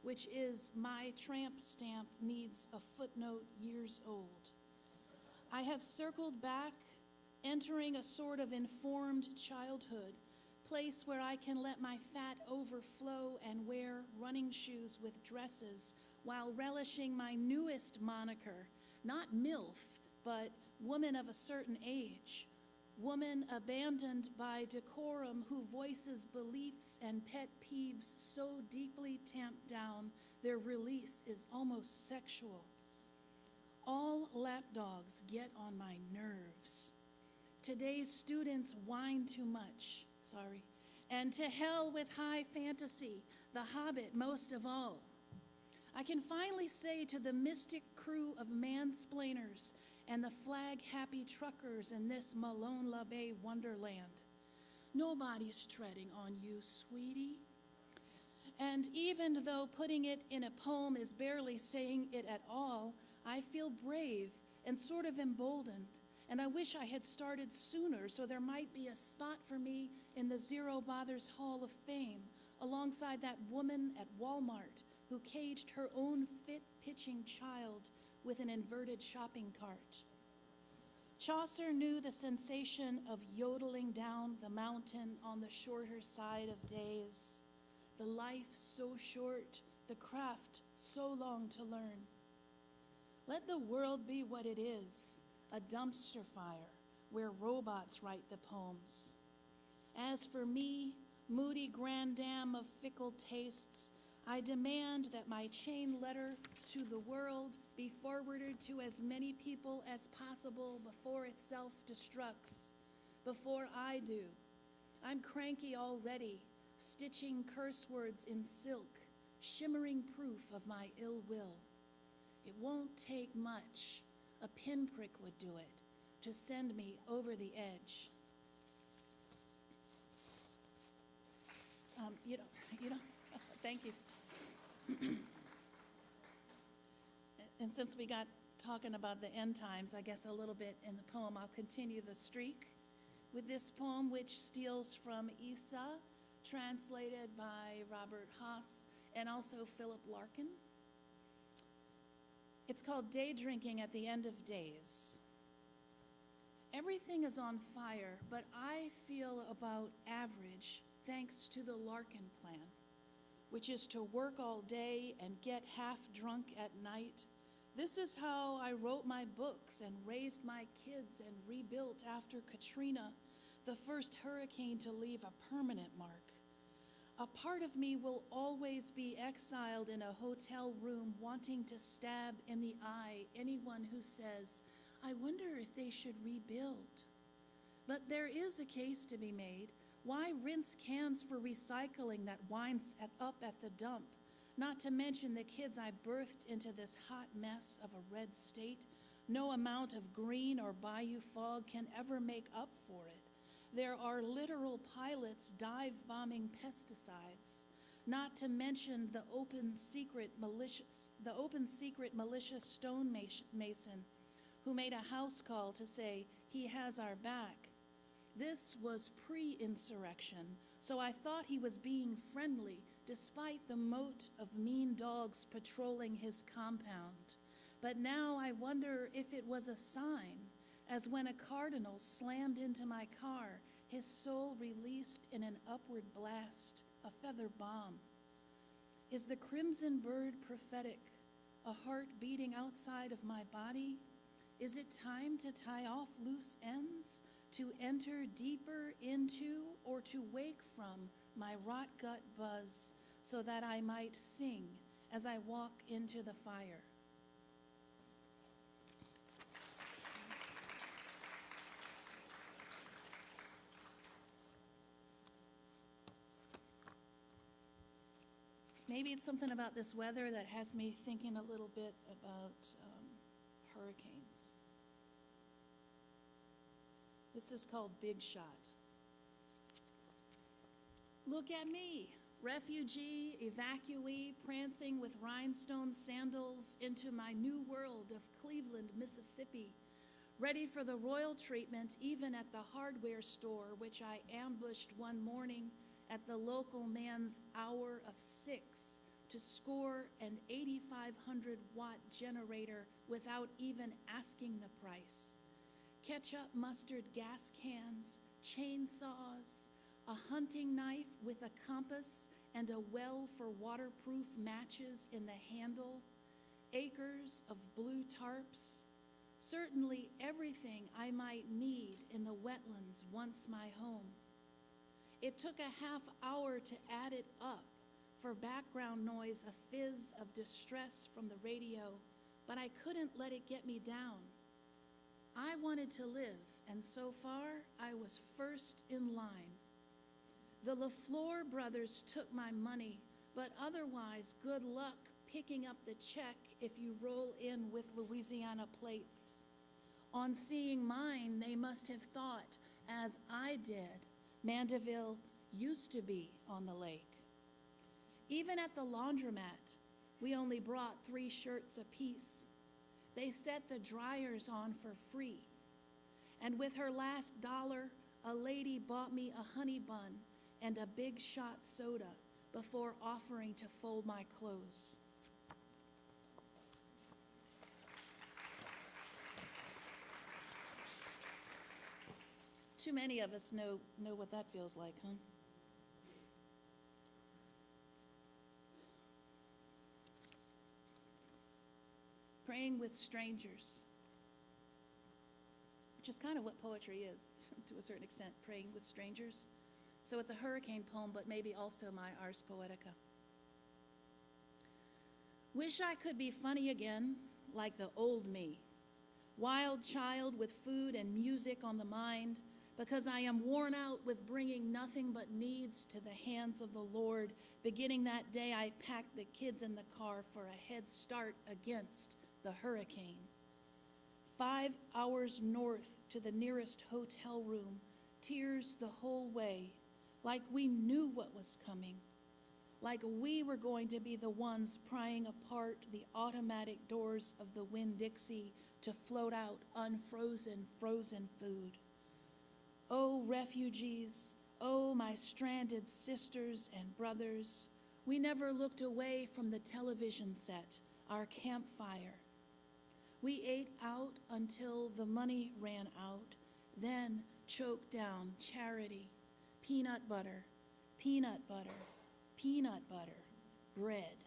which is my tramp stamp needs a footnote years old. I have circled back, entering a sort of informed childhood, place where I can let my fat overflow and wear running shoes with dresses while relishing my newest moniker, not MILF, but woman of a certain age, woman abandoned by decorum who voices beliefs and pet peeves so deeply tamped down their release is almost sexual. All lapdogs get on my nerves. Today's students whine too much, and to hell with high fantasy, The Hobbit most of all. I can finally say to the mystic crew of mansplainers and the flag-happy truckers in this Malone LaBay wonderland, nobody's treading on you, sweetie. And even though putting it in a poem is barely saying it at all, I feel brave and sort of emboldened, and I wish I had started sooner so there might be a spot for me in the Zero Bothers Hall of Fame alongside that woman at Walmart who caged her own fit-pitching child with an inverted shopping cart. Chaucer knew the sensation of yodeling down the mountain on the shorter side of days, the life so short, the craft so long to learn. Let the world be what it is, a dumpster fire where robots write the poems. As for me, moody grandam of fickle tastes, I demand that my chain letter to the world be forwarded to as many people as possible before it self-destructs, before I do. I'm cranky already, stitching curse words in silk, shimmering proof of my ill will. It won't take much, a pinprick would do it, to send me over the edge. Thank you. And since we got talking about the end times, I guess a little bit in the poem, I'll continue the streak with this poem, which steals from Isa, translated by Robert Haas and also Philip Larkin. It's called Day Drinking at the End of Days. Everything is on fire, but I feel about average thanks to the Larkin plan, which is to work all day and get half drunk at night. This is how I wrote my books and raised my kids and rebuilt after Katrina, the first hurricane to leave a permanent mark. A part of me will always be exiled in a hotel room wanting to stab in the eye anyone who says, I wonder if they should rebuild. But there is a case to be made. Why rinse cans for recycling that winds up at the dump? Not to mention the kids I birthed into this hot mess of a red state. No amount of green or bayou fog can ever make up for it. There are literal pilots dive-bombing pesticides, not to mention the open secret malicious stonemason who made a house call to say he has our back. This was pre-insurrection, so I thought he was being friendly despite the moat of mean dogs patrolling his compound. But now I wonder if it was a sign, as when a cardinal slammed into my car, his soul released in an upward blast, a feather bomb. Is the crimson bird prophetic, a heart beating outside of my body? Is it time to tie off loose ends, to enter deeper into or to wake from my rot gut buzz so that I might sing as I walk into the fire? Maybe it's something about this weather that has me thinking a little bit about hurricanes. This is called Big Shot. Look at me, refugee, evacuee, prancing with rhinestone sandals into my new world of Cleveland, Mississippi, ready for the royal treatment even at the hardware store, which I ambushed one morning at the local man's hour of 6 to score an 8,500-watt generator without even asking the price. Ketchup, mustard, gas cans, chainsaws, a hunting knife with a compass and a well for waterproof matches in the handle, acres of blue tarps, certainly everything I might need in the wetlands once my home. It took a half hour to add it up for background noise, a fizz of distress from the radio, but I couldn't let it get me down. I wanted to live, and so far, I was first in line. The LaFleur brothers took my money, but otherwise, good luck picking up the check if you roll in with Louisiana plates. On seeing mine, they must have thought, as I did, Mandeville used to be on the lake. Even at the laundromat, we only brought 3 shirts apiece. They set the dryers on for free. And with her last dollar, a lady bought me a honey bun and a big shot soda before offering to fold my clothes. Too many of us know what that feels like, huh? Praying with strangers, which is kind of what poetry is, to a certain extent, praying with strangers. So it's a hurricane poem, but maybe also my Ars Poetica. Wish I could be funny again, like the old me, wild child with food and music on the mind, because I am worn out with bringing nothing but needs to the hands of the Lord. Beginning that day, I packed the kids in the car for a head start against the hurricane. 5 hours north to the nearest hotel room, tears the whole way, like we knew what was coming, like we were going to be the ones prying apart the automatic doors of the Winn-Dixie to float out unfrozen, frozen food. Oh, refugees, oh, my stranded sisters and brothers, we never looked away from the television set, our campfire. We ate out until the money ran out, then choked down charity, peanut butter, peanut butter, peanut butter, bread.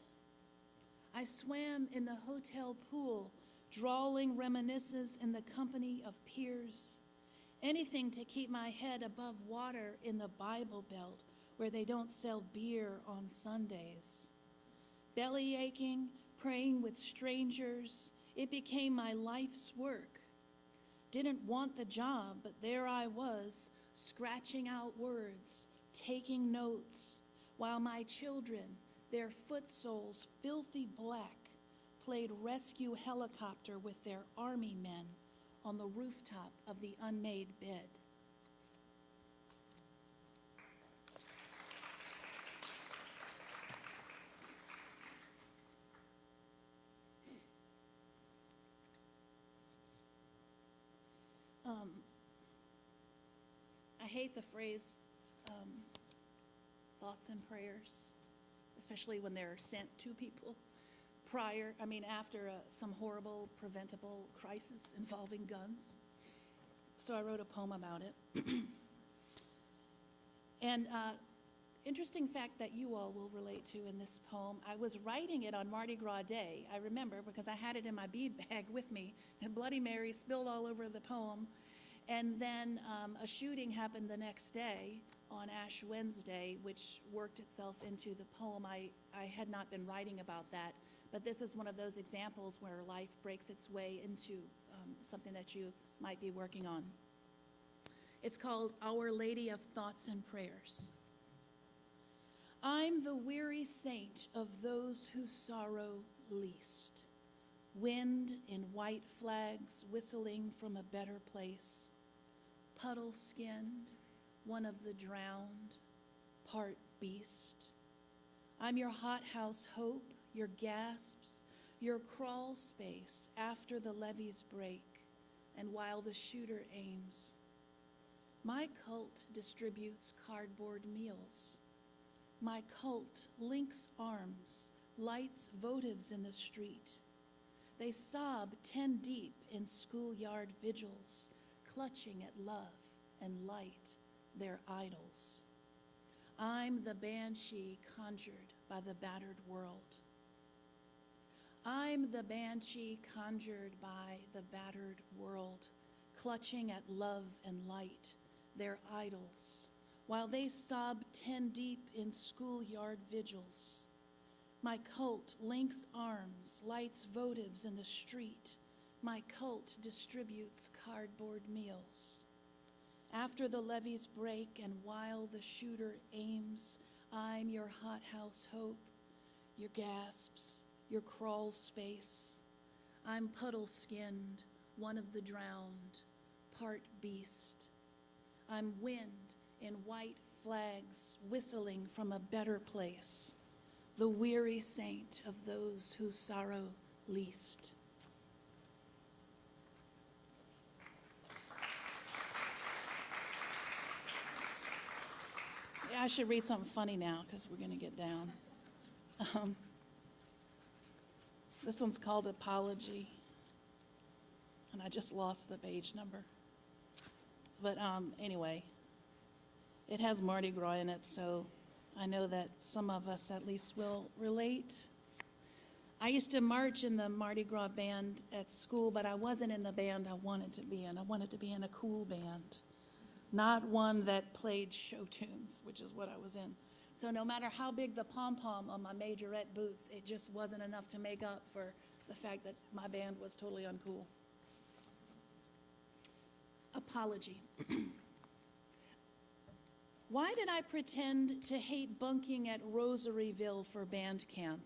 I swam in the hotel pool, drawling reminiscences in the company of peers. Anything to keep my head above water in the Bible Belt, where they don't sell beer on Sundays. Belly aching, praying with strangers, it became my life's work. Didn't want the job, but there I was, scratching out words, taking notes, while my children, their foot soles filthy black, played rescue helicopter with their army men on the rooftop of the unmade bed. I hate the phrase thoughts and prayers, especially when they're sent to people after some horrible preventable crisis involving guns. So I wrote a poem about it. And interesting fact that you all will relate to in this poem, I was writing it on Mardi Gras Day, I remember, because I had it in my bead bag with me, and Bloody Mary spilled all over the poem. And then a shooting happened the next day on Ash Wednesday, which worked itself into the poem. I had not been writing about that, but this is one of those examples where life breaks its way into something that you might be working on. It's called Our Lady of Thoughts and Prayers. I'm the weary saint of those who sorrow least. Wind in white flags whistling from a better place. Puddle-skinned, one of the drowned, part beast. I'm your hothouse hope, your gasps, your crawl space after the levees break and while the shooter aims. My cult distributes cardboard meals. My cult links arms lights votives in the street. They sob 10 deep in schoolyard vigils, clutching at love and light, their idols. I'm the banshee conjured by the battered world. I'm the banshee conjured by the battered world, clutching at love and light, their idols, while they sob 10 deep in schoolyard vigils. My cult links arms, lights votives in the street. My cult distributes cardboard meals. After the levees break and while the shooter aims, I'm your hothouse hope, your gasps, your crawl space. I'm puddle-skinned, one of the drowned, part beast. I'm wind in white flags whistling from a better place, the weary saint of those who sorrow least. Yeah, I should read something funny now because we're going to get down. This one's called Apology, and I just lost the page number. But anyway, it has Mardi Gras in it, so I know that some of us at least will relate. I used to march in the Mardi Gras band at school, but I wasn't in the band I wanted to be in. I wanted to be in a cool band, not one that played show tunes, which is what I was in. So no matter how big the pom-pom on my majorette boots, it just wasn't enough to make up for the fact that my band was totally uncool. Apology. Why did I pretend to hate bunking at Rosaryville for band camp?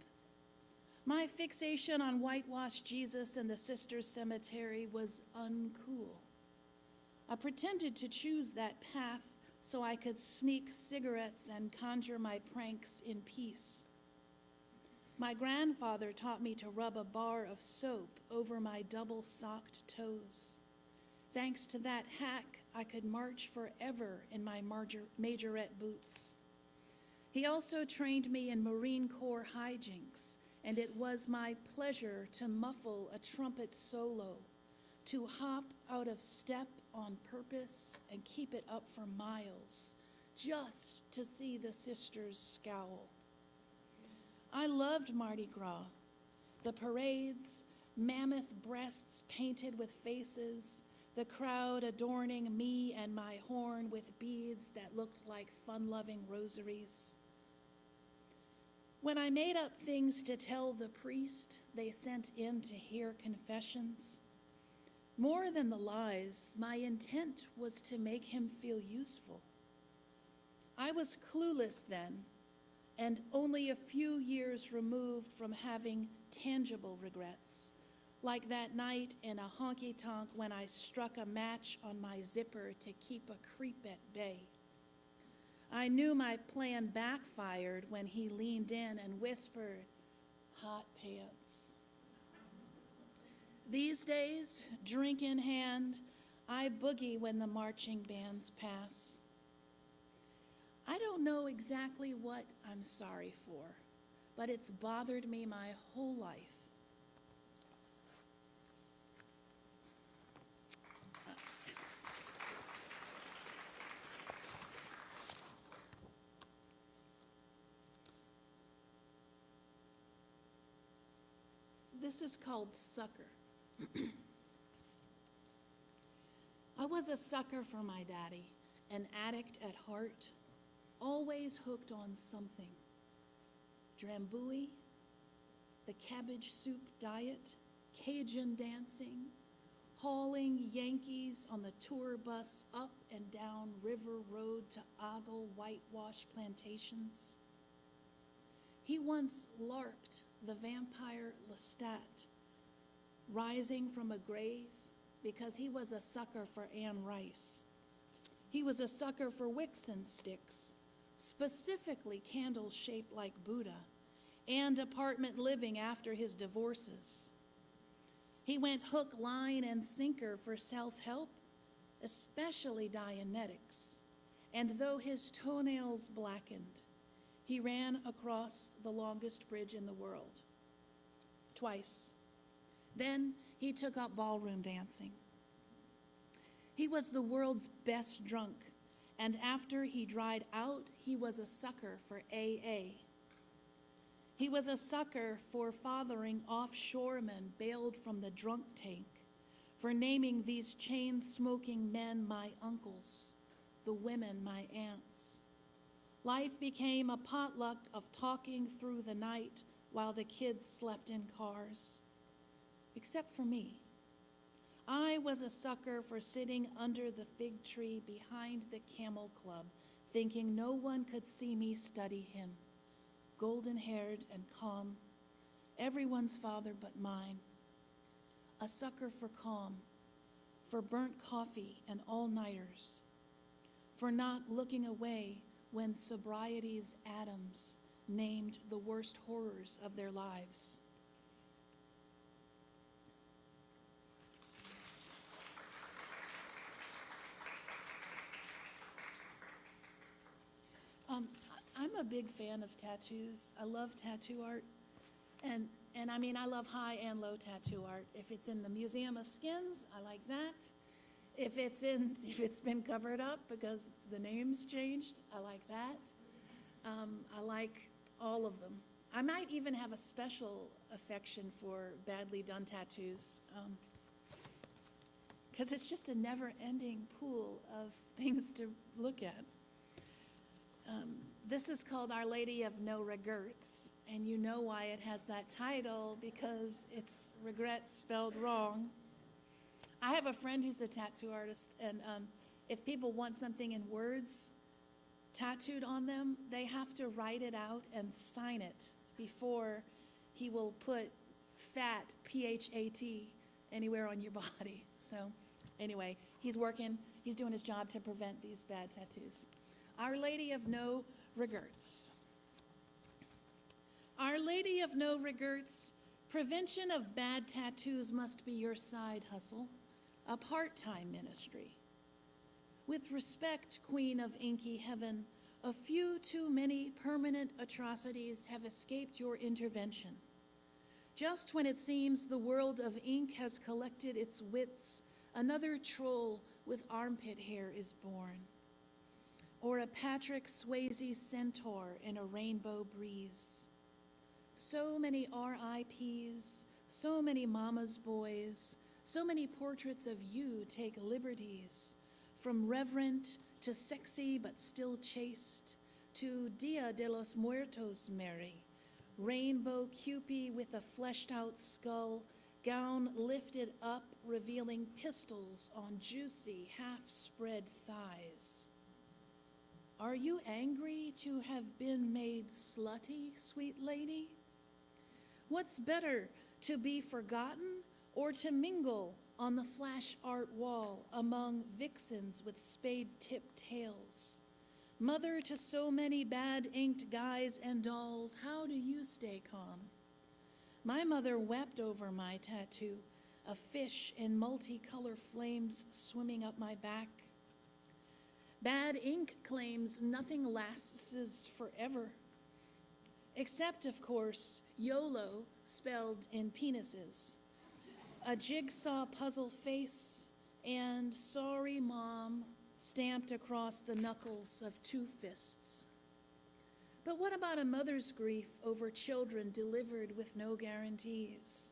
My fixation on whitewashed Jesus in the Sisters' Cemetery was uncool. I pretended to choose that path so I could sneak cigarettes and conjure my pranks in peace. My grandfather taught me to rub a bar of soap over my double-socked toes. Thanks to that hack, I could march forever in my majorette boots. He also trained me in Marine Corps hijinks, and it was my pleasure to muffle a trumpet solo, to hop out of step on purpose and keep it up for miles, just to see the sisters scowl. I loved Mardi Gras, the parades, mammoth breasts painted with faces, the crowd adorning me and my horn with beads that looked like fun-loving rosaries. When I made up things to tell the priest they sent in to hear confessions, more than the lies, my intent was to make him feel useful. I was clueless then, and only a few years removed from having tangible regrets, like that night in a honky-tonk when I struck a match on my zipper to keep a creep at bay. I knew my plan backfired when he leaned in and whispered, "Hot pants." These days, drink in hand, I boogie when the marching bands pass. I don't know exactly what I'm sorry for, but it's bothered me my whole life. This is called Sucker. I was a sucker for my daddy, an addict at heart, always hooked on something. Drambuie, the cabbage soup diet, Cajun dancing, hauling Yankees on the tour bus up and down River Road to ogle whitewash plantations. He once LARPed the vampire Lestat, rising from a grave because he was a sucker for Anne Rice. He was a sucker for Wixon sticks, specifically candles shaped like Buddha, and apartment living after his divorces. He went hook, line, and sinker for self-help, especially Dianetics, and though his toenails blackened, he ran across the longest bridge in the world. Twice. Then he took up ballroom dancing. He was the world's best drunk, and after he dried out, he was a sucker for AA. He was a sucker for fathering offshoremen bailed from the drunk tank, for naming these chain-smoking men my uncles, the women my aunts. Life became a potluck of talking through the night while the kids slept in cars. Except for me. I was a sucker for sitting under the fig tree behind the Camel Club, thinking no one could see me study him, golden-haired and calm, everyone's father but mine. A sucker for calm, for burnt coffee and all-nighters, for not looking away when sobriety's atoms named the worst horrors of their lives. I'm a big fan of tattoos. I love tattoo art. And I mean, I love high and low tattoo art. If it's in the Museum of Skins, I like that. If it's been covered up because the name's changed, I like that. I like all of them. I might even have a special affection for badly done tattoos, because it's just a never-ending pool of things to look at. This is called Our Lady of No Regrets, and you know why it has that title, because it's regrets spelled wrong. I have a friend who's a tattoo artist, and if people want something in words tattooed on them, they have to write it out and sign it before he will put fat, P-H-A-T, anywhere on your body. So anyway, he's doing his job to prevent these bad tattoos. Our Lady of No Regrets. Our Lady of No Regrets, prevention of bad tattoos must be your side hustle, a part-time ministry. With respect, Queen of Inky Heaven, a few too many permanent atrocities have escaped your intervention. Just when it seems the world of ink has collected its wits, another troll with armpit hair is born. Or a Patrick Swayze centaur in a rainbow breeze. So many RIPs, so many mama's boys, so many portraits of you take liberties, from reverent to sexy but still chaste, to Dia de los Muertos Mary, rainbow Cupid with a fleshed out skull, gown lifted up, revealing pistols on juicy half-spread thighs. Are you angry to have been made slutty, sweet lady? What's better, to be forgotten or to mingle on the flash art wall among vixens with spade-tipped tails? Mother to so many bad-inked guys and dolls, how do you stay calm? My mother wept over my tattoo, a fish in multicolor flames swimming up my back. Bad ink claims nothing lasts forever, except, of course, YOLO spelled in penises, a jigsaw puzzle face, and sorry mom stamped across the knuckles of two fists. But what about a mother's grief over children delivered with no guarantees?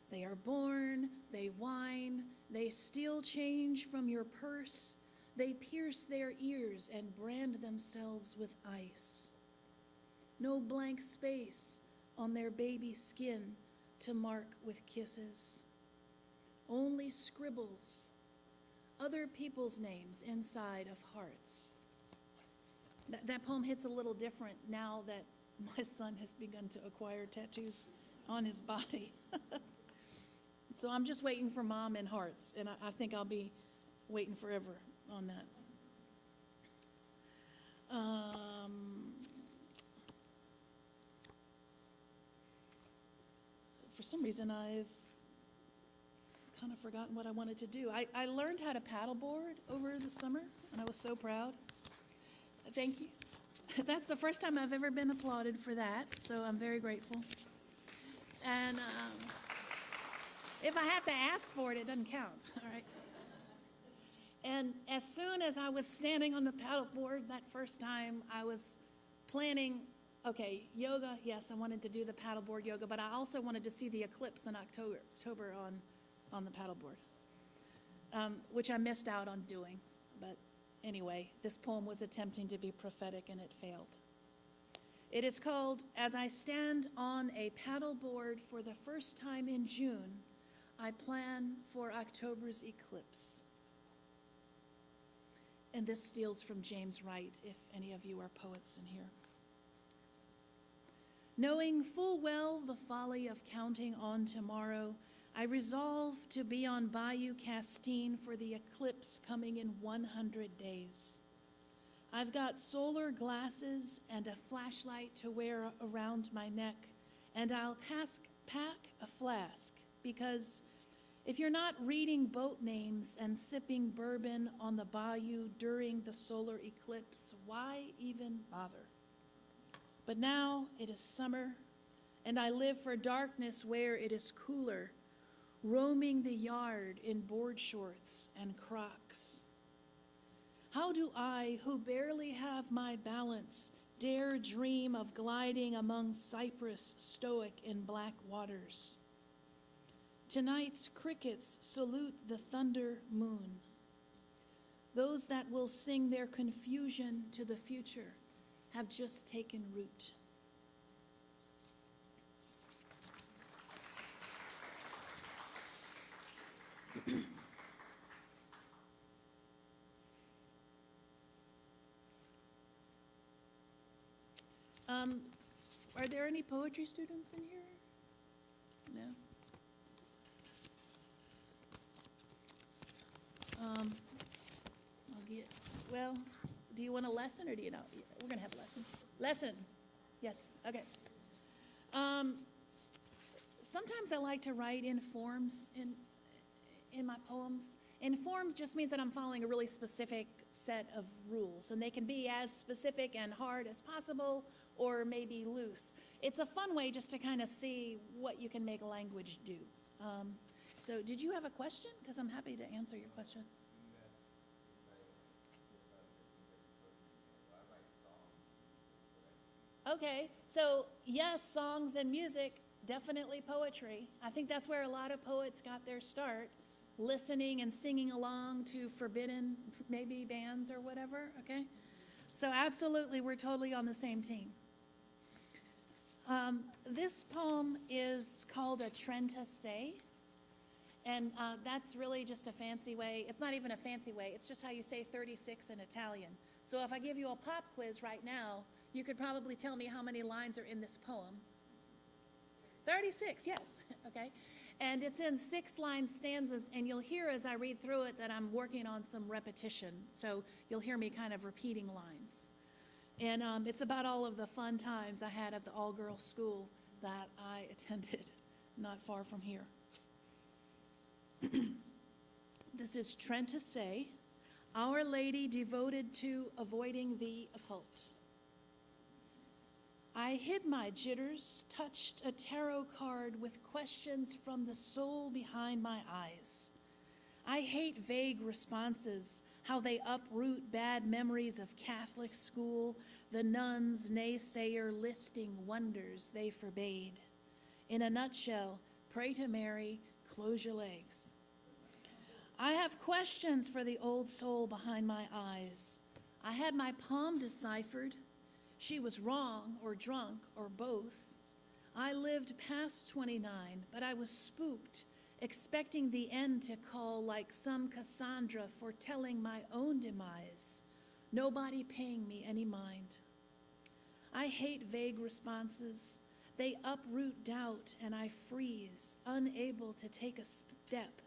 They are born, they whine, they steal change from your purse, they pierce their ears and brand themselves with ice. No blank space on their baby skin to mark with kisses. Only scribbles, other people's names inside of hearts. That poem hits a little different now that my son has begun to acquire tattoos on his body. So I'm just waiting for mom and hearts, and I think I'll be waiting forever on that. For some reason, I've kind of forgotten what I wanted to do. I learned how to paddleboard over the summer, and I was so proud. Thank you. That's the first time I've ever been applauded for that, so I'm very grateful. And if I have to ask for it, it doesn't count, all right? And as soon as I was standing on the paddleboard that first time, I was planning, okay, yoga, yes, I wanted to do the paddleboard yoga, but I also wanted to see the eclipse in October on the paddleboard, which I missed out on doing. But anyway, this poem was attempting to be prophetic, and it failed. It is called, As I Stand on a Paddleboard for the First Time in June, I Plan for October's Eclipse. And this steals from James Wright, if any of you are poets in here. Knowing full well the folly of counting on tomorrow, I resolve to be on Bayou Castine for the eclipse coming in 100 days. I've got solar glasses and a flashlight to wear around my neck, and I'll pack a flask, because if you're not reading boat names and sipping bourbon on the bayou during the solar eclipse, why even bother? But now it is summer, and I live for darkness where it is cooler, roaming the yard in board shorts and Crocs. How do I, who barely have my balance, dare dream of gliding among cypress stoic in black waters? Tonight's crickets salute the thunder moon. Those that will sing their confusion to the future have just taken root. Are there any poetry students in here? No? Well, do you want a lesson or do you not? We're going to have a lesson. Lesson. Yes. Okay. Sometimes I like to write in forms in my poems. In forms just means that I'm following a really specific set of rules, and they can be as specific and hard as possible, or maybe loose. It's a fun way just to kind of see what you can make language do. So did you have a question? Because I'm happy to answer your question. Okay, so yes, songs and music, definitely poetry. I think that's where a lot of poets got their start, listening and singing along to forbidden, maybe bands or whatever, okay? So absolutely, we're totally on the same team. This poem is called a Trenta-Sei, and that's really just a fancy way. It's not even a fancy way. It's just how you say 36 in Italian. So if I give you a pop quiz right now, you could probably tell me how many lines are in this poem. 36, yes, okay. And it's in 6-line stanzas, and you'll hear as I read through it that I'm working on some repetition. So you'll hear me kind of repeating lines. And it's about all of the fun times I had at the all-girls school that I attended not far from here. This is Trenta-Sei, Our Lady Devoted to Avoiding the Occult. I hid my jitters, touched a tarot card with questions from the soul behind my eyes. I hate vague responses, how they uproot bad memories of Catholic school, the nuns' naysayer listing wonders they forbade. In a nutshell, pray to Mary, close your legs. I have questions for the old soul behind my eyes. I had my palm deciphered. She was wrong or drunk or both. I lived past 29, but I was spooked, expecting the end to call like some Cassandra foretelling my own demise, nobody paying me any mind. I hate vague responses. They uproot doubt and I freeze, unable to take a step.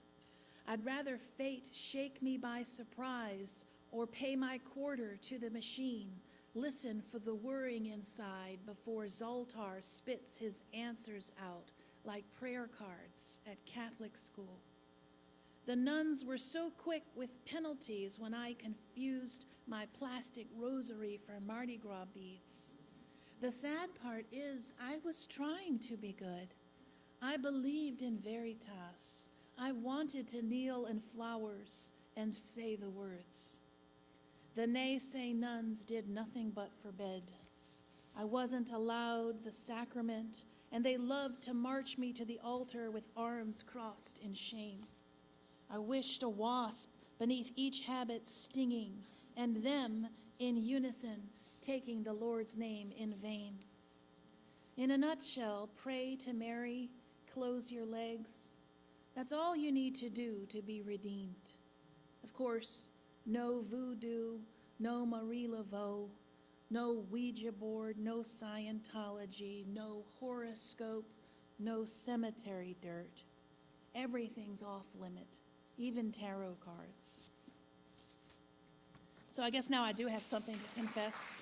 I'd rather fate shake me by surprise or pay my quarter to the machine, listen for the whirring inside before Zoltar spits his answers out like prayer cards at Catholic school. The nuns were so quick with penalties when I confused my plastic rosary for Mardi Gras beads. The sad part is I was trying to be good. I believed in veritas. I wanted to kneel in flowers and say the words. The naysay nuns did nothing but forbid. I wasn't allowed the sacrament, and they loved to march me to the altar with arms crossed in shame. I wished a wasp beneath each habit stinging, and them in unison taking the Lord's name in vain. In a nutshell, pray to Mary, close your legs. That's all you need to do to be redeemed. Of course, no voodoo, no Marie Laveau, no Ouija board, no Scientology, no horoscope, no cemetery dirt. Everything's off limit, even tarot cards. So I guess now I do have something to confess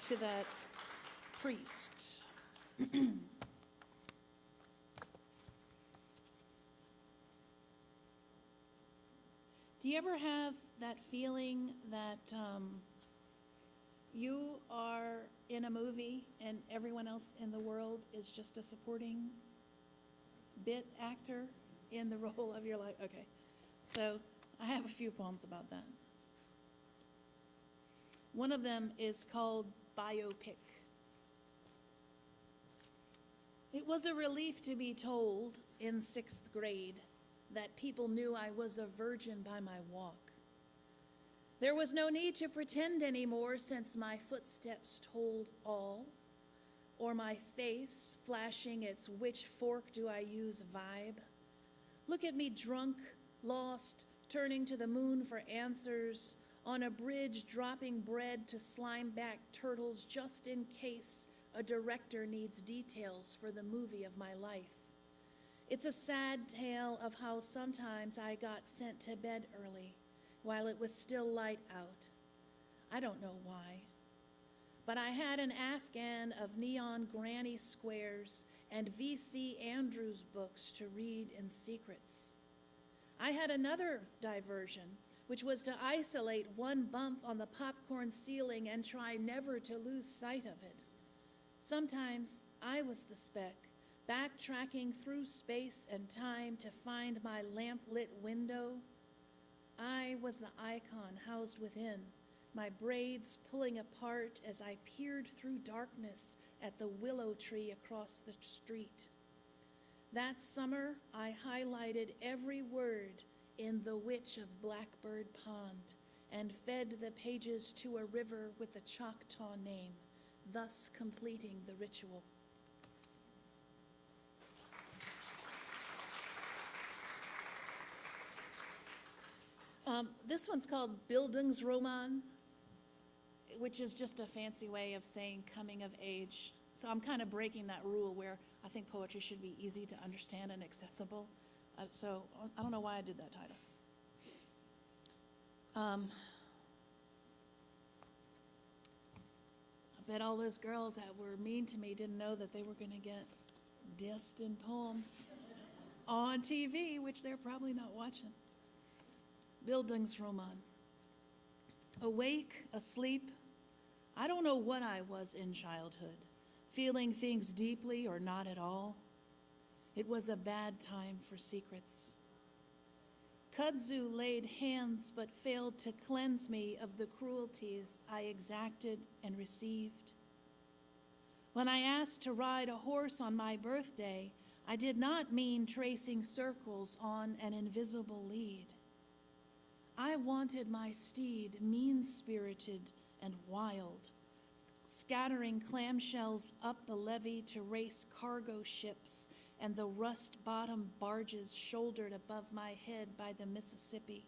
to that priest. Do you ever have that feeling that you are in a movie and everyone else in the world is just a supporting bit actor in the role of your life? Okay, so I have a few poems about that. One of them is called Biopic. It was a relief to be told in 6th grade that people knew I was a virgin by my walk. There was no need to pretend anymore since my footsteps told all, or my face flashing its which fork do I use vibe. Look at me drunk, lost, turning to the moon for answers, on a bridge dropping bread to slime-back turtles just in case a director needs details for the movie of my life. It's a sad tale of how sometimes I got sent to bed early while it was still light out. I don't know why. But I had an Afghan of neon granny squares and V.C. Andrews books to read in secrets. I had another diversion, which was to isolate one bump on the popcorn ceiling and try never to lose sight of it. Sometimes I was the speck, backtracking through space and time to find my lamp-lit window. I was the icon housed within, my braids pulling apart as I peered through darkness at the willow tree across the street. That summer, I highlighted every word in The Witch of Blackbird Pond and fed the pages to a river with a Choctaw name, thus completing the ritual. This one's called Bildungsroman, which is just a fancy way of saying coming of age. So I'm kind of breaking that rule where I think poetry should be easy to understand and accessible. So I don't know why I did that title. I bet all those girls that were mean to me didn't know that they were going to get dissed in poems on TV, which they're probably not watching. Bildungsroman. Awake, asleep, I don't know what I was in childhood, feeling things deeply or not at all. It was a bad time for secrets. Kudzu laid hands but failed to cleanse me of the cruelties I exacted and received. When I asked to ride a horse on my birthday, I did not mean tracing circles on an invisible lead. I wanted my steed mean-spirited and wild, scattering clamshells up the levee to race cargo ships and the rust-bottom barges shouldered above my head by the Mississippi.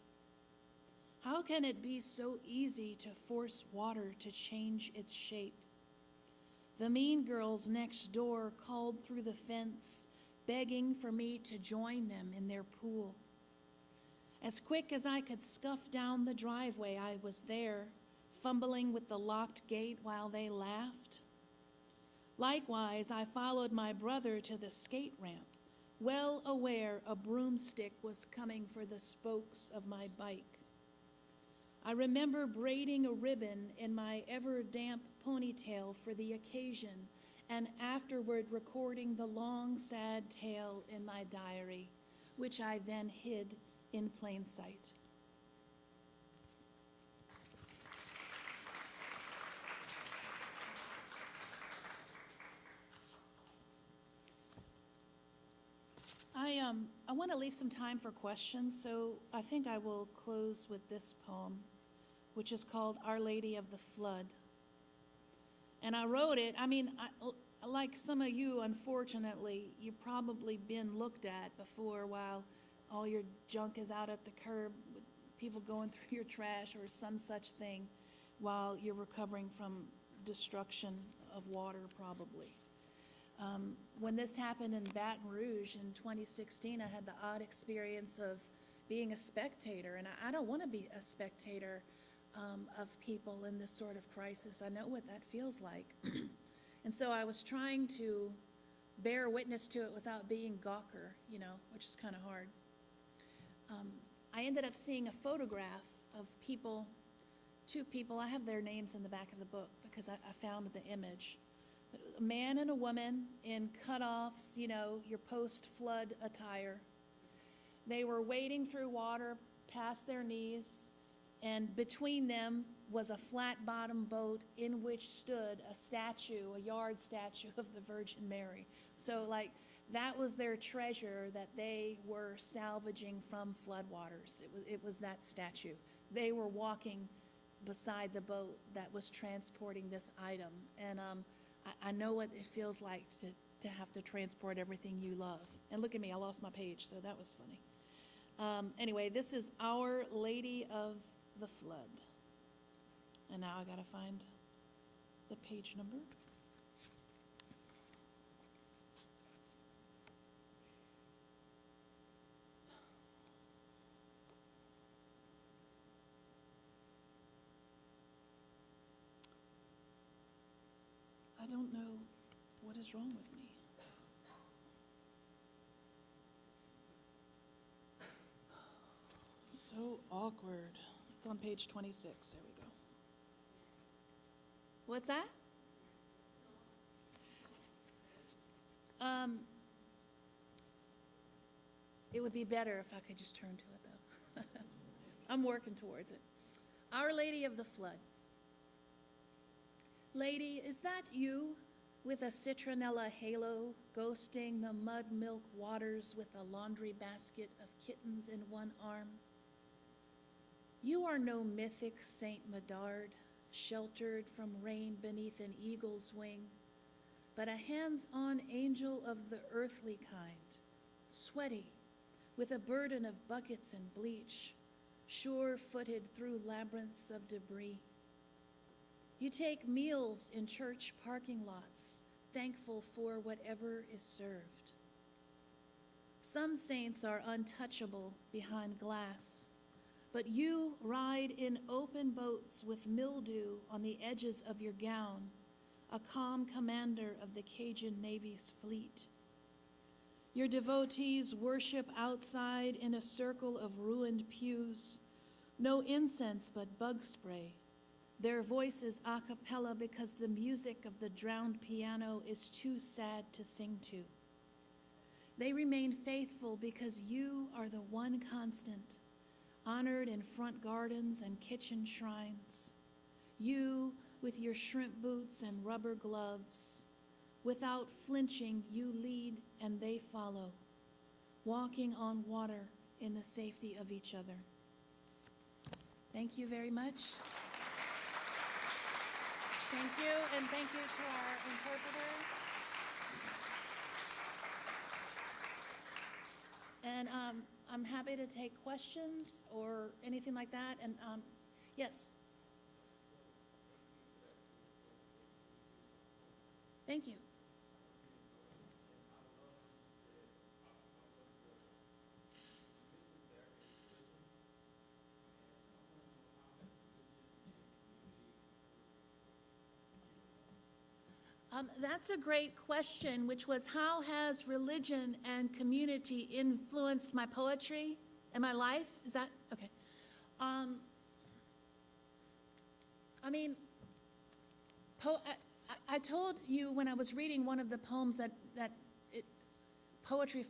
How can it be so easy to force water to change its shape? The mean girls next door called through the fence, begging for me to join them in their pool. As quick as I could scuff down the driveway, I was there, fumbling with the locked gate while they laughed. Likewise, I followed my brother to the skate ramp, well aware a broomstick was coming for the spokes of my bike. I remember braiding a ribbon in my ever-damp ponytail for the occasion, and afterward recording the long, sad tale in my diary, which I then hid in plain sight. I want to leave some time for questions, so I think I will close with this poem, which is called Our Lady of the Flood. And I wrote it, like some of you, unfortunately, you've probably been looked at before while all your junk is out at the curb, with people going through your trash or some such thing, while you're recovering from destruction of water, probably. When this happened in Baton Rouge in 2016, I had the odd experience of being a spectator, and I don't want to be a spectator of people in this sort of crisis. I know what that feels like. And so I was trying to bear witness to it without being Gawker, which is kind of hard. I ended up seeing a photograph of people, two people. I have their names in the back of the book because I found the image. A man and a woman in cutoffs, your post-flood attire. They were wading through water past their knees, and between them was a flat-bottom boat in which stood a statue, a yard statue of the Virgin Mary. So, that was their treasure that they were salvaging from floodwaters. It was that statue. They were walking beside the boat that was transporting this item. And I know what it feels like to have to transport everything you love. And look at me, I lost my page, so that was funny. Anyway, this is Our Lady of the Flood. And now I gotta find the page number. I don't know what is wrong with me. So awkward. It's on page 26. There we go. What's that? It would be better if I could just turn to it, though. I'm working towards it. Our Lady of the Flood. Lady, is that you with a citronella halo, ghosting the mud milk waters with a laundry basket of kittens in one arm? You are no mythic Saint Medard, sheltered from rain beneath an eagle's wing, but a hands-on angel of the earthly kind, sweaty, with a burden of buckets and bleach, sure-footed through labyrinths of debris. You take meals in church parking lots, thankful for whatever is served. Some saints are untouchable behind glass, but you ride in open boats with mildew on the edges of your gown, a calm commander of the Cajun Navy's fleet. Your devotees worship outside in a circle of ruined pews, no incense but bug spray. Their voices a cappella because the music of the drowned piano is too sad to sing to. They remain faithful because you are the one constant, honored in front gardens and kitchen shrines. You with your shrimp boots and rubber gloves. Without flinching, you lead and they follow, walking on water in the safety of each other. Thank you very much. Thank you, and thank you to our interpreter. And I'm happy to take questions or anything like that. And yes. Thank you. That's a great question, which was how has religion and community influenced my poetry and my life? Is that okay? I mean, I told you when I was reading one of the poems that poetry,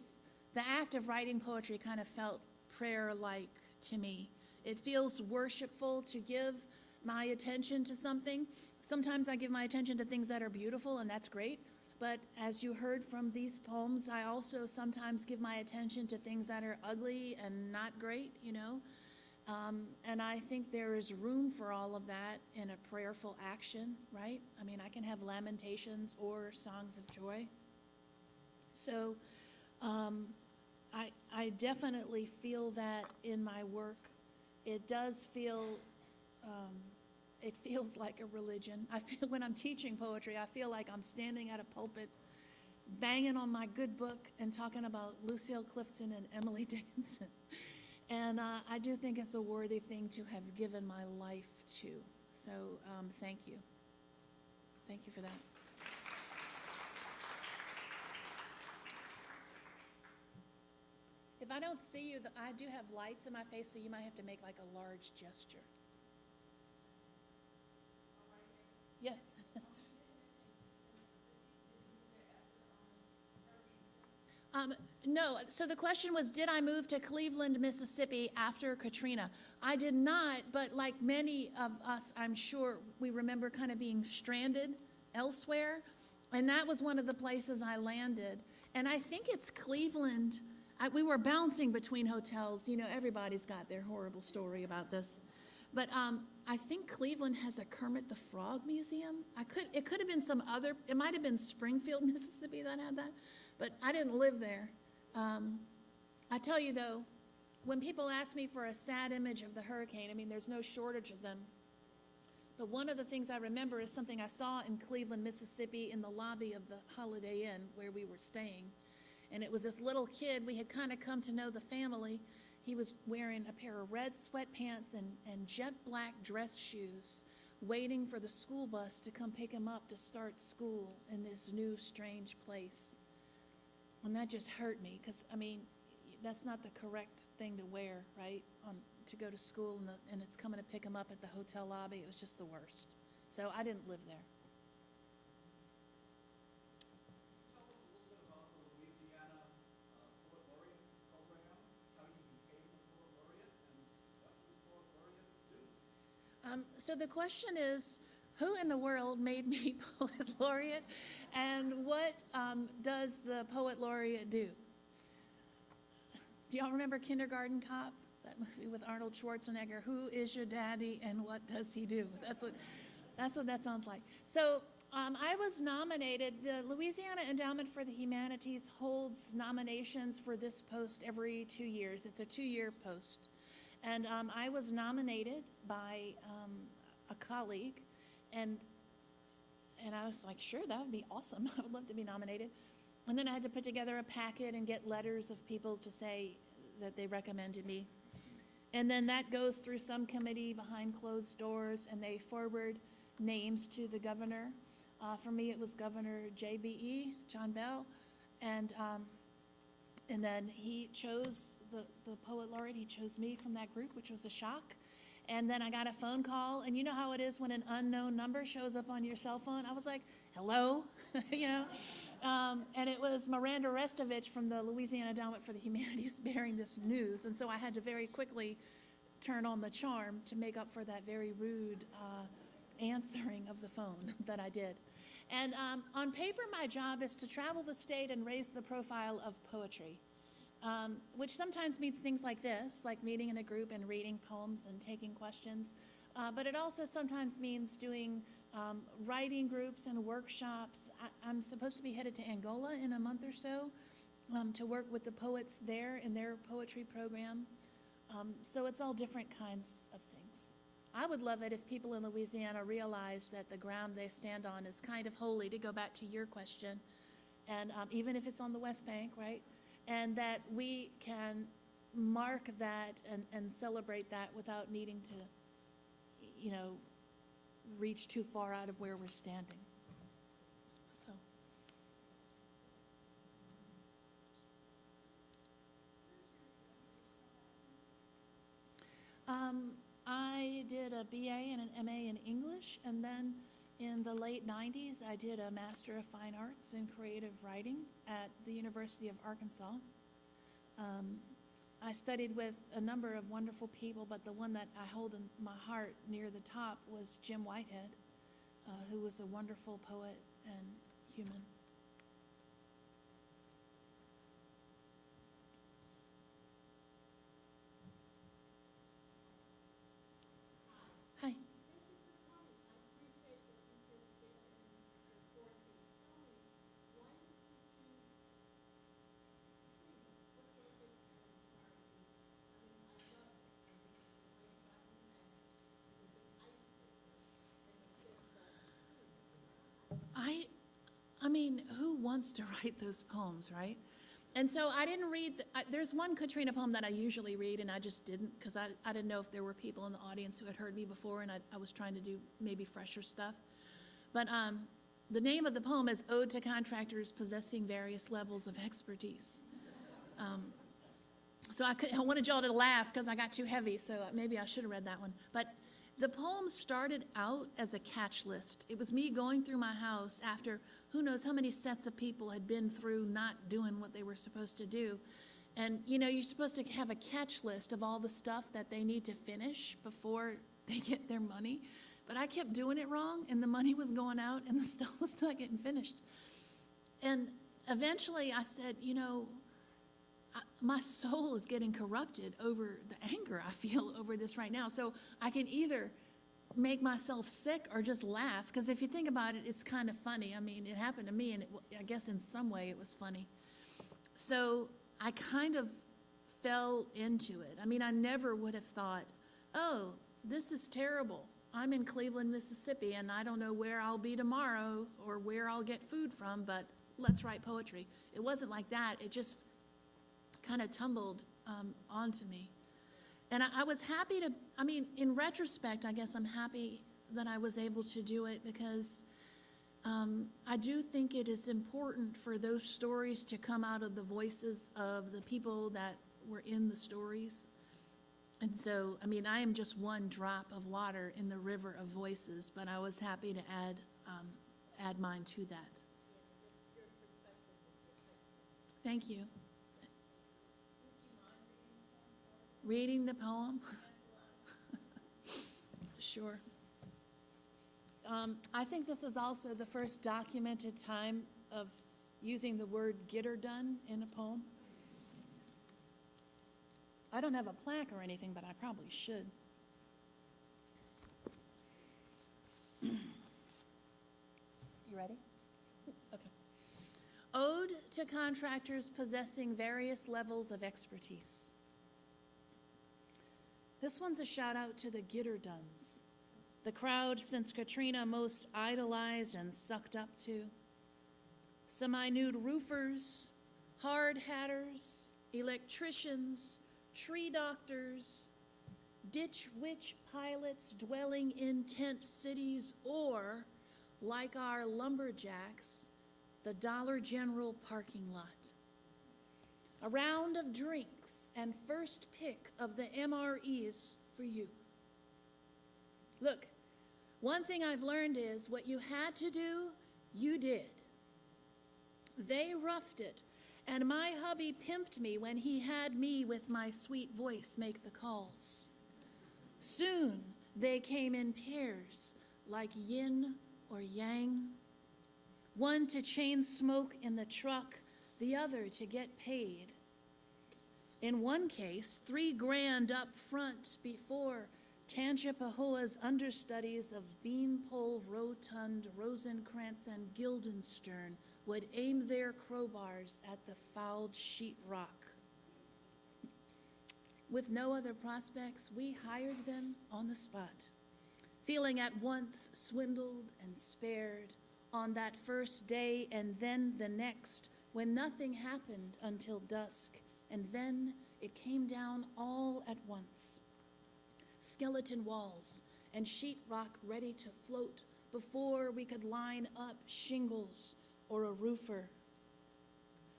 the act of writing poetry kind of felt prayer-like to me. It feels worshipful to give my attention to something. Sometimes I give my attention to things that are beautiful, and that's great. But as you heard from these poems, I also sometimes give my attention to things that are ugly and not great, you know. And I think there is room for all of that in a prayerful action, right? I mean, I can have lamentations or songs of joy. So I definitely feel that in my work. It does feel, it feels like a religion. I feel when I'm teaching poetry, I feel like I'm standing at a pulpit, banging on my good book and talking about Lucille Clifton and Emily Dickinson. And I do think it's a worthy thing to have given my life to. So thank you. Thank you for that. If I don't see you, I do have lights in my face, so you might have to make like a large gesture. Yes. No, so the question was, did I move to Cleveland, Mississippi after Katrina? I did not, but like many of us, I'm sure we remember kind of being stranded elsewhere. And that was one of the places I landed. And I think it's Cleveland. We were bouncing between hotels. You know, everybody's got their horrible story about this. But I think Cleveland has a Kermit the Frog museum. It could have been some other, it might have been Springfield, Mississippi that had that. But I didn't live there. I tell you though, when people ask me for a sad image of the hurricane, I mean, there's no shortage of them. But one of the things I remember is something I saw in Cleveland, Mississippi in the lobby of the Holiday Inn where we were staying. And it was this little kid, we had kind of come to know the family. He was wearing a pair of red sweatpants and jet black dress shoes, waiting for the school bus to come pick him up to start school in this new strange place. And that just hurt me because, I mean, that's not the correct thing to wear, right, to go to school, and it's coming to pick him up at the hotel lobby. It was just the worst. So I didn't live there. Tell us a little bit about the Louisiana Poet Laureate program, how you became a Poet Laureate, and what do Poet Laureates do? So the question is, who in the world made me Poet Laureate, and what does the Poet Laureate do? Do y'all remember Kindergarten Cop, that movie with Arnold Schwarzenegger? Who is your daddy and what does he do? That's what that sounds like. So I was nominated. The Louisiana Endowment for the Humanities holds nominations for this post every 2 years. It's a 2-year post. And I was nominated by a colleague. And I was like, sure, that would be awesome. I would love to be nominated. And then I had to put together a packet and get letters of people to say that they recommended me. And then that goes through some committee behind closed doors, and they forward names to the governor. For me, it was Governor JBE, John Bell. And then he chose the Poet Laureate. He chose me from that group, which was a shock. And then I got a phone call, and you know how it is when an unknown number shows up on your cell phone? I was like, hello, you know? And it was Miranda Restovich from the Louisiana Endowment for the Humanities bearing this news. And so I had to very quickly turn on the charm to make up for that very rude answering of the phone that I did. And on paper, my job is to travel the state and raise the profile of poetry. Which sometimes means things like this, like meeting in a group and reading poems and taking questions. But it also sometimes means doing writing groups and workshops. I'm supposed to be headed to Angola in a month or so to work with the poets there in their poetry program. So it's all different kinds of things. I would love it if people in Louisiana realize that the ground they stand on is kind of holy, to go back to your question, and even if it's on the West Bank, right? And that we can mark that and celebrate that without needing to, you know, reach too far out of where we're standing. So. I did a BA and an MA in English, and then in the late 90s, I did a Master of Fine Arts in Creative Writing at the University of Arkansas. I studied with a number of wonderful people, but the one that I hold in my heart near the top was Jim Whitehead, who was a wonderful poet and human. Hi. I mean, who wants to write those poems, right? And so I didn't read, there's one Katrina poem that I usually read, and I just didn't, because I didn't know if there were people in the audience who had heard me before, and I was trying to do maybe fresher stuff. But the name of the poem is Ode to Contractors Possessing Various Levels of Expertise. So I wanted y'all to laugh because I got too heavy, so maybe I should have read that one. But the poem started out as a catch list. It was me going through my house after who knows how many sets of people had been through not doing what they were supposed to do. And, you know, you're supposed to have a catch list of all the stuff that they need to finish before they get their money. But I kept doing it wrong, and the money was going out, and the stuff was not getting finished. And eventually I said, you know, my soul is getting corrupted over the anger I feel over this right now. So I can either make myself sick or just laugh, because if you think about it, it's kind of funny. I mean, it happened to me, and I guess in some way it was funny. So I kind of fell into it. I mean, I never would have thought, oh, this is terrible. I'm in Cleveland, Mississippi, and I don't know where I'll be tomorrow or where I'll get food from, but let's write poetry. It wasn't like that. It just kind of tumbled onto me. And I was happy to, I mean, in retrospect, I guess I'm happy that I was able to do it, because I do think it is important for those stories to come out of the voices of the people that were in the stories. And so, I mean, I am just one drop of water in the river of voices, but I was happy to add mine to that. Thank you. Reading the poem? Sure. I think this is also the first documented time of using the word "get her done" in a poem. I don't have a plaque or anything, but I probably should. You ready? Okay. Ode to contractors possessing various levels of expertise. This one's a shout out to the Gitterduns, the crowd since Katrina most idolized and sucked up to. Semi-nude roofers, hard hatters, electricians, tree doctors, ditch witch pilots dwelling in tent cities, or, like our lumberjacks, the Dollar General parking lot. A round of drinks and first pick of the MREs for you. Look, one thing I've learned is what you had to do, you did. They roughed it, and my hubby pimped me when he had me with my sweet voice make the calls. Soon they came in pairs like yin or yang, one to chain smoke in the truck, the other to get paid. In one case, $3 grand up front before Tangipahoa's understudies of Beanpole, Rotund, Rosencrantz, and Guildenstern would aim their crowbars at the fouled sheetrock. With no other prospects, we hired them on the spot, feeling at once swindled and spared on that first day and then the next, when nothing happened until dusk, and then it came down all at once. Skeleton walls and sheetrock ready to float before we could line up shingles or a roofer.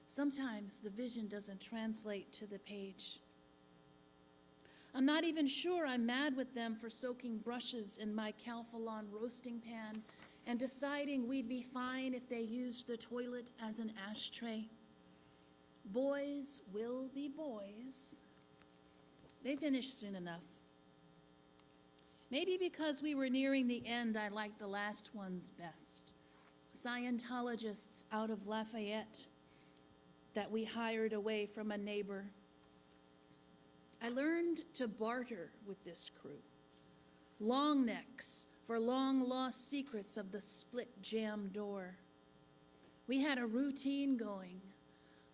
Sometimes the vision doesn't translate to the page. I'm not even sure I'm mad with them for soaking brushes in my Calphalon roasting pan and deciding we'd be fine if they used the toilet as an ashtray. Boys will be boys. They finish soon enough. Maybe because we were nearing the end, I liked the last ones best. Scientologists out of Lafayette that we hired away from a neighbor. I learned to barter with this crew. Long necks for long-lost secrets of the split jam door. We had a routine going.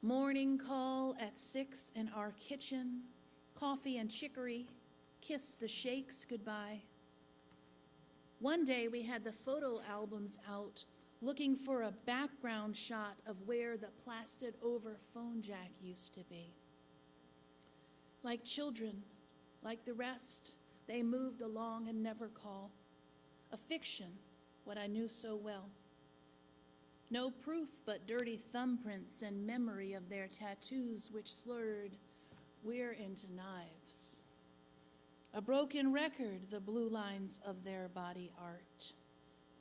Morning call at 6 in our kitchen, coffee and chicory, kiss the shakes goodbye. One day we had the photo albums out, looking for a background shot of where the plastered over phone jack used to be. Like children, like the rest, they moved along and never call. A fiction, what I knew so well. No proof but dirty thumbprints and memory of their tattoos which slurred, "We're into knives." A broken record, the blue lines of their body art.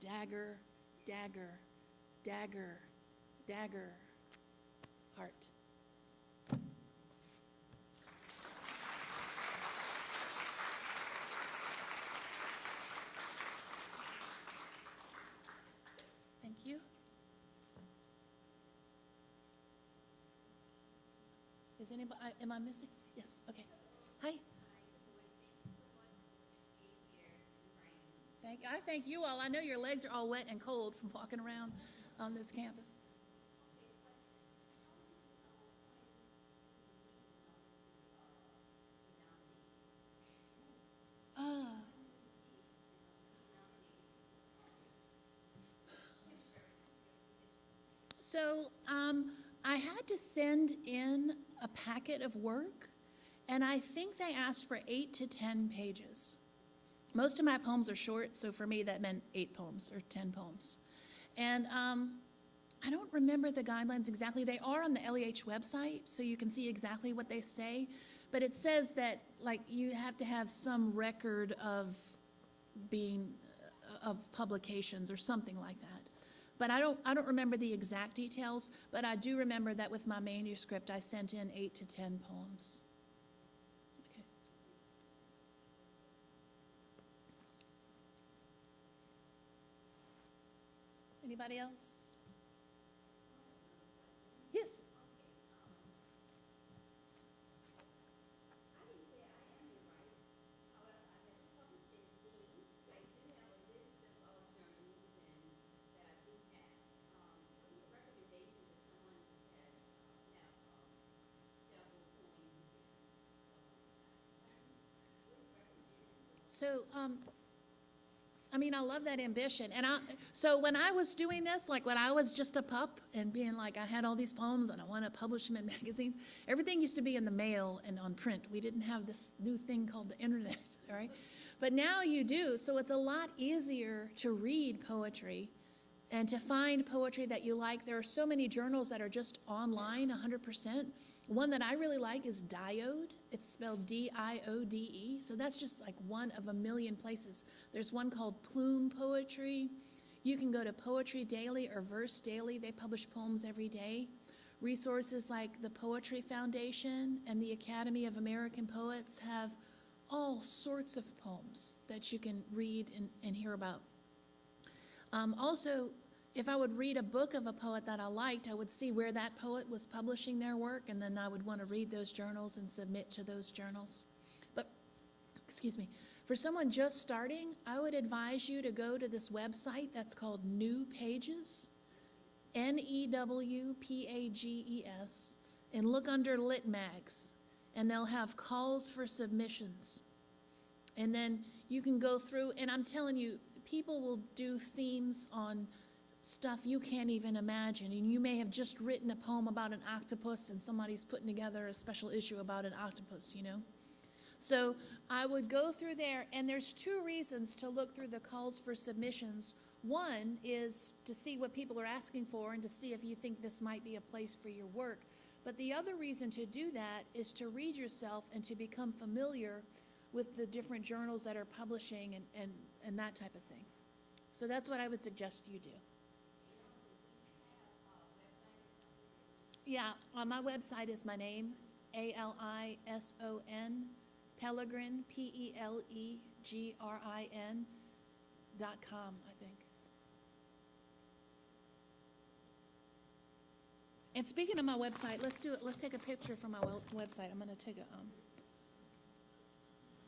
Dagger, dagger, dagger, dagger, heart. Thank you. Is anybody, am I missing? Yes, okay. Hi. I thank you all. I know your legs are all wet and cold from walking around on this campus. So I had to send in a packet of work, and I think they asked for 8 to 10 pages. Most of my poems are short, so for me that meant 8 poems or 10 poems. And I don't remember the guidelines exactly. They are on the LEH website, so you can see exactly what they say. But it says that, like, you have to have some record of publications or something like that. But I don't remember the exact details, but I do remember that with my manuscript, I sent in 8 to 10 poems. Okay. Anybody else? Yes. So, I mean, I love that ambition. And so when I was doing this, like when I was just a pup and being like, I had all these poems and I want to publish them in magazines, everything used to be in the mail and on print. We didn't have this new thing called the internet, all right? But now you do, so it's a lot easier to read poetry and to find poetry that you like. There are so many journals that are just online 100%. One that I really like is Diode. It's spelled D-I-O-D-E. So that's just like one of a million places. There's one called Plume Poetry. You can go to Poetry Daily or Verse Daily. They publish poems every day. Resources like the Poetry Foundation and the Academy of American Poets have all sorts of poems that you can read and hear about. Also, if I would read a book of a poet that I liked, I would see where that poet was publishing their work, and then I would want to read those journals and submit to those journals. But, excuse me, for someone just starting, I would advise you to go to this website that's called New Pages, N-E-W-P-A-G-E-S, and look under Lit Mags, and they'll have calls for submissions. And then you can go through, and I'm telling you, people will do themes on stuff you can't even imagine. And you may have just written a poem about an octopus and somebody's putting together a special issue about an octopus, you know? So I would go through there, and there's 2 reasons to look through the calls for submissions. One is to see what people are asking for and to see if you think this might be a place for your work. But the other reason to do that is to read yourself and to become familiar with the different journals that are publishing and that type of thing. So that's what I would suggest you do. Yeah, on my website is my name, Alison, Pelegrin, PELEGRIN.com, I think. And speaking of my website, let's do it. Let's take a picture from my website. I'm going to take a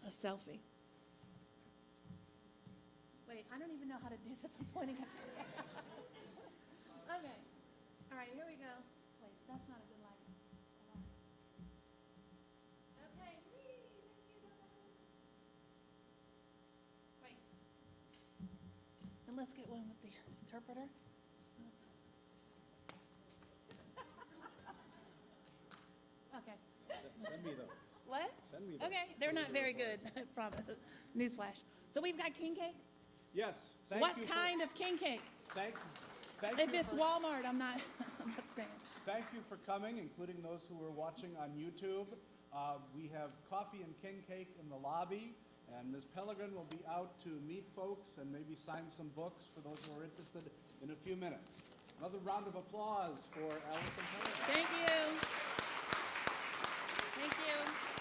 selfie. Wait, I don't even know how to do this. I'm pointing at Okay. All right, here we go. Wait, that's not a good light. Hold on. Okay. Whee! Wait. And let's get one with the interpreter. Okay. Send me those. What? Send me those. Okay, they're not very good, I promise. Newsflash. So we've got king cake? Yes, thank What you. kind of king cake? Thank If you it's for- Walmart, I'm not staying. Thank you for coming, including those who are watching on YouTube. We have coffee and king cake in the lobby, and Ms. Pelegrin will be out to meet folks and maybe sign some books for those who are interested in a few minutes. Another round of applause for Alison Pelegrin. Thank you. Thank you.